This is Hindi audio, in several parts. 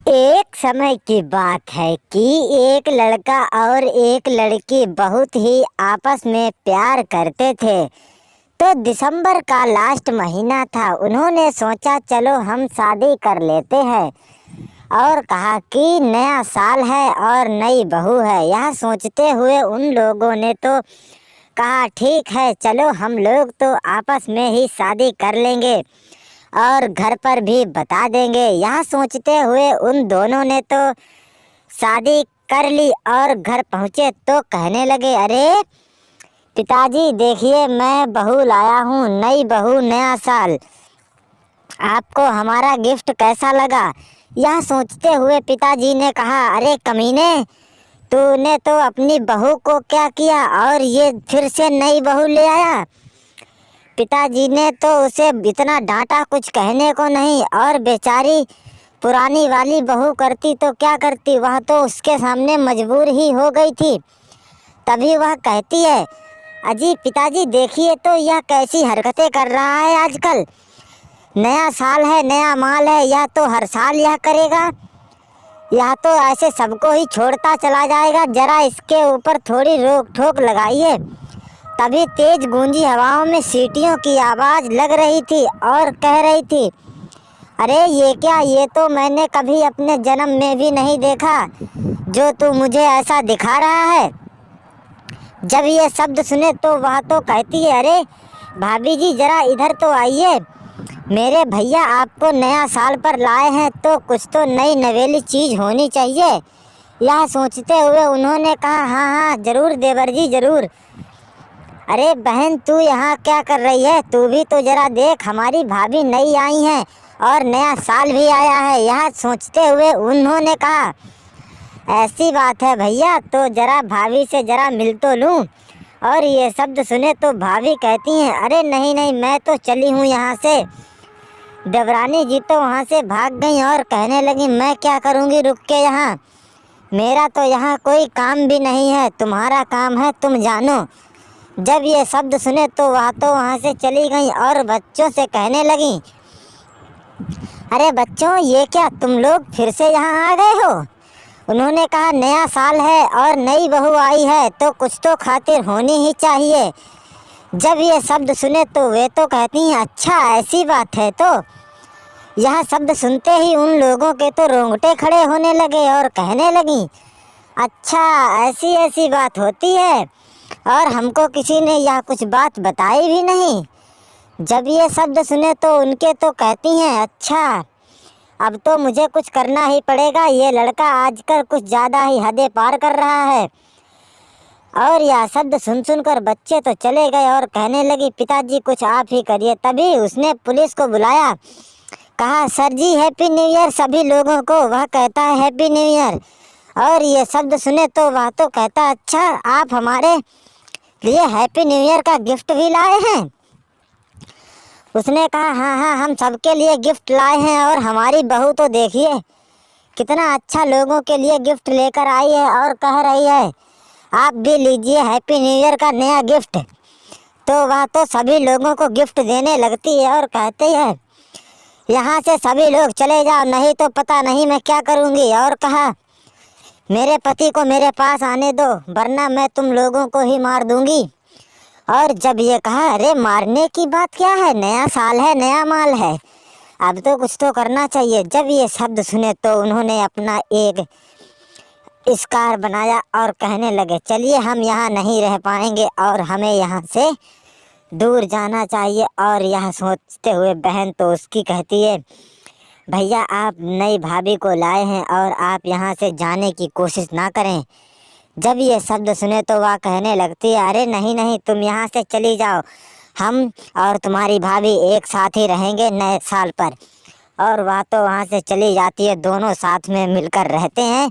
एक समय की बात है कि एक लड़का और एक लड़की बहुत ही आपस में प्यार करते थे। तो दिसंबर का लास्ट महीना था। उन्होंने सोचा चलो हम शादी कर लेते हैं और कहा कि नया साल है और नई बहू है। यह सोचते हुए उन लोगों ने तो कहा ठीक है चलो हम लोग तो आपस में ही शादी कर लेंगे और घर पर भी बता देंगे। यह सोचते हुए उन दोनों ने तो शादी कर ली और घर पहुँचे तो कहने लगे, अरे पिताजी देखिए मैं बहू लाया हूँ, नई बहू नया साल, आपको हमारा गिफ्ट कैसा लगा। यह सोचते हुए पिताजी ने कहा, अरे कमीने तूने तो अपनी बहू को क्या किया और ये फिर से नई बहू ले आया। पिताजी ने तो उसे इतना डांटा कुछ कहने को नहीं, और बेचारी पुरानी वाली बहू करती तो क्या करती, वह तो उसके सामने मजबूर ही हो गई थी। तभी वह कहती है, अजी पिताजी देखिए तो यह कैसी हरकतें कर रहा है आजकल। नया साल है नया माल है, यह तो हर साल यह करेगा, यह तो ऐसे सबको ही छोड़ता चला जाएगा। जरा इसके ऊपर थोड़ी रोक ठोक लगाइए। तभी तेज गूंजी हवाओं में सीटियों की आवाज़ लग रही थी और कह रही थी, अरे ये क्या, ये तो मैंने कभी अपने जन्म में भी नहीं देखा जो तू मुझे ऐसा दिखा रहा है। जब ये शब्द सुने तो वह तो कहती है, अरे भाभी जी जरा इधर तो आइए, मेरे भैया आपको नया साल पर लाए हैं तो कुछ तो नई नवेली चीज़ होनी चाहिए। यह सोचते हुए उन्होंने कहा, हाँ हाँ ज़रूर देवर जी ज़रूर। अरे बहन तू यहाँ क्या कर रही है, तू भी तो जरा देख, हमारी भाभी नई आई हैं और नया साल भी आया है। यह सोचते हुए उन्होंने कहा, ऐसी बात है भैया तो जरा भाभी से जरा मिल तो लूँ। और ये शब्द सुने तो भाभी कहती हैं, अरे नहीं नहीं मैं तो चली हूँ यहाँ से। देवरानी जी तो वहाँ से भाग गई और कहने लगी, मैं क्या करूँगी रुक के यहाँ, मेरा तो यहाँ कोई काम भी नहीं है, तुम्हारा काम है तुम जानो। जब ये शब्द सुने तो वहाँ से चली गई और बच्चों से कहने लगी, अरे बच्चों ये क्या तुम लोग फिर से यहाँ आ गए हो। उन्होंने कहा, नया साल है और नई बहू आई है तो कुछ तो खातिर होनी ही चाहिए। जब ये शब्द सुने तो वे तो कहती हैं, अच्छा ऐसी बात है। तो यह शब्द सुनते ही उन लोगों के तो रोंगटे खड़े होने लगे और कहने लगी, अच्छा ऐसी ऐसी बात होती है और हमको किसी ने यह कुछ बात बताई भी नहीं। जब ये शब्द सुने तो उनके तो कहती हैं, अच्छा अब तो मुझे कुछ करना ही पड़ेगा, ये लड़का आजकल कुछ ज़्यादा ही हदें पार कर रहा है। और यह शब्द सुन कर बच्चे तो चले गए और कहने लगी, पिताजी कुछ आप ही करिए। तभी उसने पुलिस को बुलाया, कहा, सर जी हैप्पी न्यू ईयर सभी लोगों को। वह कहता है हैप्पी न्यू ईयर, और ये शब्द सुने तो वह तो कहता, अच्छा आप हमारे लिए हैप्पी न्यू ईयर का गिफ्ट भी लाए हैं। उसने कहा, हाँ हाँ हम सबके लिए गिफ्ट लाए हैं, और हमारी बहू तो देखिए कितना अच्छा लोगों के लिए गिफ्ट लेकर आई है और कह रही है, आप भी लीजिए हैप्पी न्यू ईयर का नया गिफ्ट। तो वह तो सभी लोगों को गिफ्ट देने लगती है और कहती है, यहाँ से सभी लोग चले जाओ नहीं तो पता नहीं मैं क्या करूँगी। और कहा, मेरे पति को मेरे पास आने दो वरना मैं तुम लोगों को ही मार दूँगी। और जब ये कहा, अरे मारने की बात क्या है, नया साल है नया माल है, अब तो कुछ तो करना चाहिए। जब ये शब्द सुने तो उन्होंने अपना एक स्कार बनाया और कहने लगे, चलिए हम यहाँ नहीं रह पाएंगे और हमें यहाँ से दूर जाना चाहिए। और यह सोचते हुए बहन तो उसकी कहती है, भैया आप नई भाभी को लाए हैं और आप यहाँ से जाने की कोशिश ना करें। जब ये शब्द सुने तो वह कहने लगती है, अरे नहीं नहीं तुम यहाँ से चली जाओ, हम और तुम्हारी भाभी एक साथ ही रहेंगे नए साल पर। और वह तो वहाँ से चली जाती है, दोनों साथ में मिलकर रहते हैं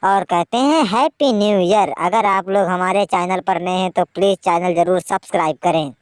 और कहते हैं हैप्पी न्यू ईयर। अगर आप लोग हमारे चैनल पर नए हैं तो प्लीज़ चैनल ज़रूर सब्सक्राइब करें।